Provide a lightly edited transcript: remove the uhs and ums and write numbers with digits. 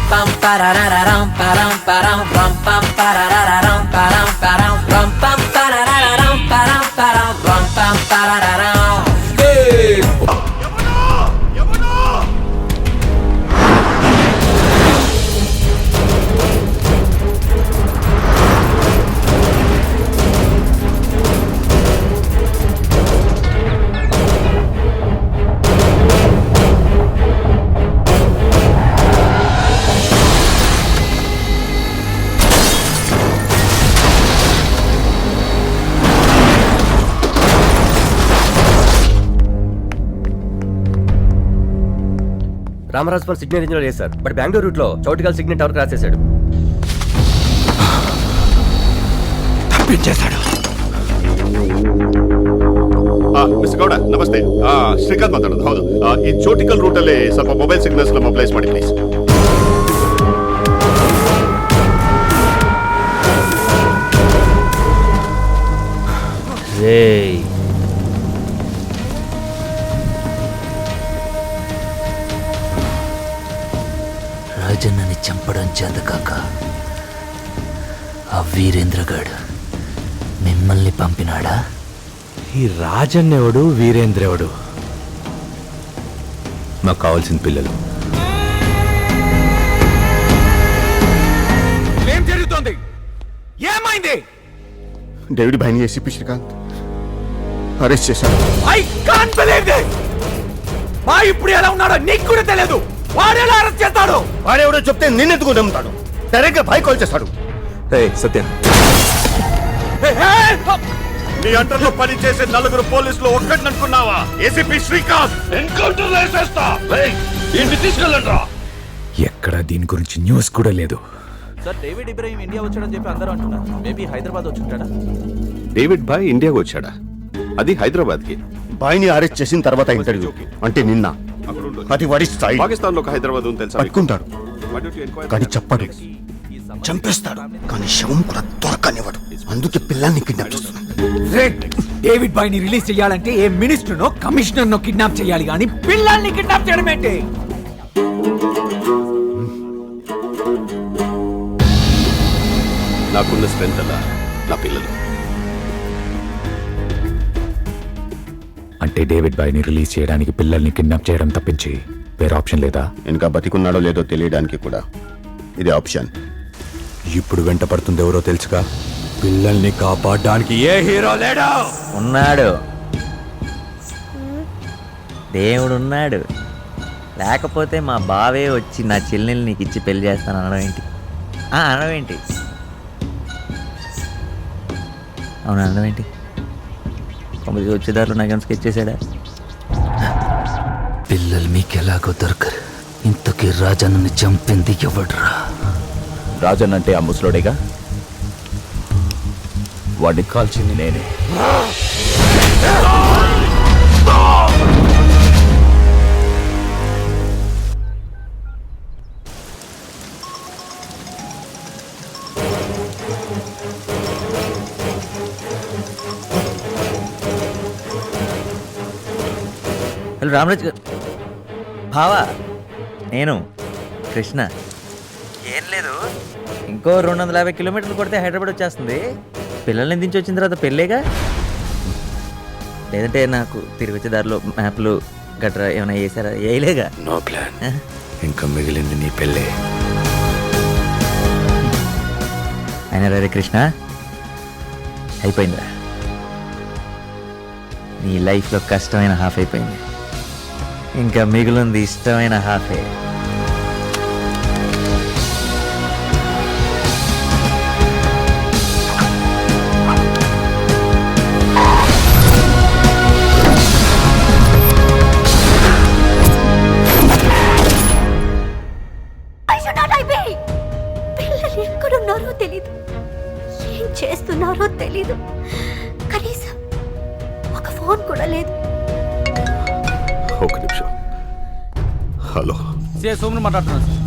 pam parararam param param ram pam parararam param param ram pam parararam param param ram pam parararam. Hey! Ramarajapuram signal range లో లేదు sir, but Bengaluru route లో చౌటికల్ signal tower cross చేశాడు. తప్పించేశాడు. Mister Gowda ನಮಸ್ತೆ. ಶ್ರೀಕಾಂತ್ ಮಾತಾಡೋದು. ಹೌದು, ಈ ಚೋಟಿಕಲ್ ರೂಟಲ್ಲಿ ಸ್ವಲ್ಪ ಮೊಬೈಲ್ ಸಿಗ್ನಲ್ಸ್ ಮೊಬೈಲೈಸ್ ಮಾಡಿ ಪ್ಲೀಸ್. రాజన్నని చంపడం చేతకాక ఆ వీరేంద్రగాడు మిమ్మల్ని పంపినాడా? ఈ రాజన్నెవడు, వీరేంద్రెవడు? మాకు కావాల్సిన పిల్లలు. ఏం జరుగుతోంది? ఏమైంది? డేవిడ్ భాయ్ని ఏసీపీ శ్రీకాంత్ అరెస్ట్ చేశాడు. I can't believe this. మా ఇప్పుడు ఎలా ఉన్నాడో నీకు కూడా తెలియదు. వాడేలా అరెస్ట్ చేస్తాడు? వాడెవడో చెప్తే నిన్నెందుకు నమ్ముతాడు? డైరెక్ట్ గా భాయ్ కాల్ చేస్తాడు. సత్య, నీ అంటర్లో పని చేసే నలుగురు పోలీసులు ఒక్కడిని అనుకున్నావా? ఏసీపీ శ్రీకాంత్ ఎన్కౌంటర్ వేసేస్తా. ఏంటి తీసుకెళ్ళండ్రా. ఎక్కడ దీని గురించి న్యూస్ కూడా లేదు. సార్, డేవిడ్ ఇబ్రహీం ఇండియా వచ్చాడని చెప్పి అందరూ అంటున్నారు. మేబీ హైదరాబాద్ వచ్చుంటాడా? డేవిడ్ భాయ్ ఇండియాకి వచ్చాడా? అది హైదరాబాద్ కి. భాయ్ని అరెస్ట్ చేసిన తర్వాత ఇంటర్వ్యూ అంటే నిన్న. అది వాడి స్టైల్. పాకిస్తాన్ లో హైదరాబాద్ ఉంది తెలుసా? పట్టుకుంటాడు కానీ చెప్పడు. చంపేస్తాడు కానీ శవం కూడా దొరకనివ్వడు. అందుకే పిల్లల్ని కిడ్నాప్ చేస్తున్నాడు. డేవిడ్ బాయ్ ని రిలీజ్ చేయాలంటే ఏ మినిస్టర్ నో కమిషనర్ నో కిడ్నాప్ చేయాలి, కానీ పిల్లల్ని కిడ్నాప్ చేయడం ఏంటి? నాకున్న స్ట్రెంత్ అలా నా పిల్లలు. అంటే డేవిడ్ బాయ్ ని రిలీజ్ చేయడానికి పిల్లల్ని కిడ్నాప్ చేయడం తప్పించి వేరే ఆప్షన్ లేదా? ఇంకా బతికున్నాడో లేదో తెలియడానికి కూడా ఇది ఆప్షన్. ఇప్పుడు వెంట పడుతుంది ఎవరో తెలుసుగా. పిల్లల్ని కాపాడడానికి ఏ హీరో లేడా? ఉన్నాడు, దేవుడున్నాడు. లేకపోతే మా బావే వచ్చి నా చెల్లెల్ని నీకు ఇచ్చి పెళ్లి చేస్తాను అనడం ఏంటి? అనడం ఏంటి? అవును, అనడం ఏంటి? కొంచెం వచ్చేదారులు నాకు స్కెచ్ చేశాడా? పిల్లలు మీకెలాగో దొరకరు. ఇంతకీ రాజన్నని చంపింది ఎవడ్రా? రాజన్ అంటే ఆ ముసలోడేగా. వాడిని కాల్చింది నేనే. హలో రామరాజ్ గారు, బావా నేను కృష్ణ. ఏం లేదు, ఇంకో 250 కిలోమీటర్లు కొడితే హైదరాబాద్ వచ్చేస్తుంది. పిల్లల్ని దించి వచ్చిన తర్వాత పెళ్ళేగా. లేదంటే నాకు తిరిగి వచ్చే దారిలో మ్యాప్లు గట్రా ఏమైనా వేసారా? వేయలేగా. No plan. ఇంకా మిగిలింది నీ పెళ్ళే. అయినా రే కృష్ణ, అయిపోయిందిరా. నీ లైఫ్లో కష్టమైన హాఫ్ అయిపోయింది. ఇంకా మిగిలింది ఇష్టమైన హాఫే. పిల్లలు ఎక్కడున్నారో తెలీదు, ఏం చేస్తున్నారో తెలీదు. కనీసం ఒక ఫోన్ కూడా లేదు. ఒక నిమిషం. హలో, సోమను మాట్లాడుతున్నాను సార్.